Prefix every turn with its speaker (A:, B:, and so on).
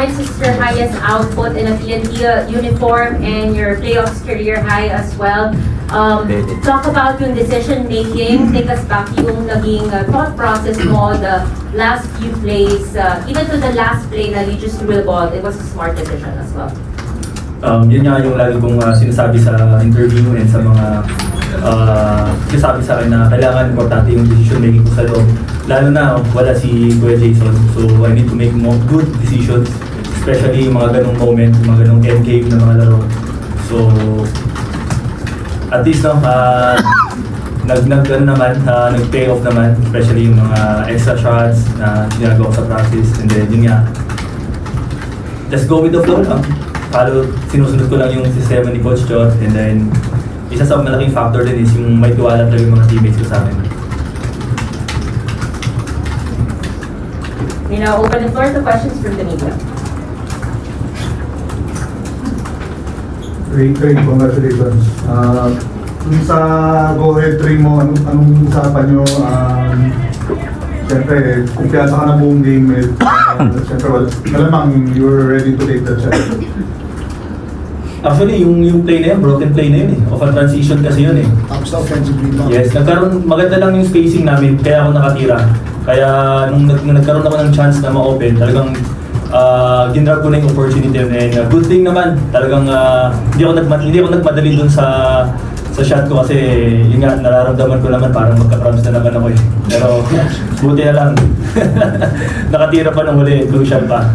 A: 25 is your highest output in a PNP uniform and your playoffs career high as well. Talk about yung decision making. Take us back yung naging thought process mo, the last few plays, even to the last play na you just threw the ball. It was a smart decision as well.
B: Yun nga yung lagi kong sinasabi sa interview and sa mga sinasabi sa akin na kailangan importante yung decision making ko sa loob. Lalo na wala si Kuya Jason, so I need to make more good decisions, especially yung mga ganong moment, yung mga ganong end game na mga laro. So at least nag-pay off naman, especially yung mga extra shots na ginagawa sa practice, and then yun nga, just go with the flow lang. Sinusunod ko lang yung sistema ni Coach Jot, and then isa sa malaking factor din is yung may tiwala talaga yung mga teammates ko sa akin.
A: We now open the floor to questions from the media.
C: Great, congratulations. Kung sa go-ahead 3 mo, anong usapan nyo? Siyempre, kumpiyansa ka na buong game. Siyempre, malamang you were ready to take that shot.
B: Actually, yung play na yun, broken play na yun eh. Of a transition kasi yun eh.
C: Tapos na offensive rebound.
B: Yes, maganda lang yung spacing namin, kaya ako nakatira. Kaya nung nagkaroon ako ng chance na ma-open, talagang ginrab ko na yung opportunity and good thing naman. Talagang hindi ako nagmadali dun sa shot ko kasi yun nga, nararamdaman ko naman parang magka-cramps na naman ako eh. Pero buti na lang. Nakatira pa ng huli, crucial pa.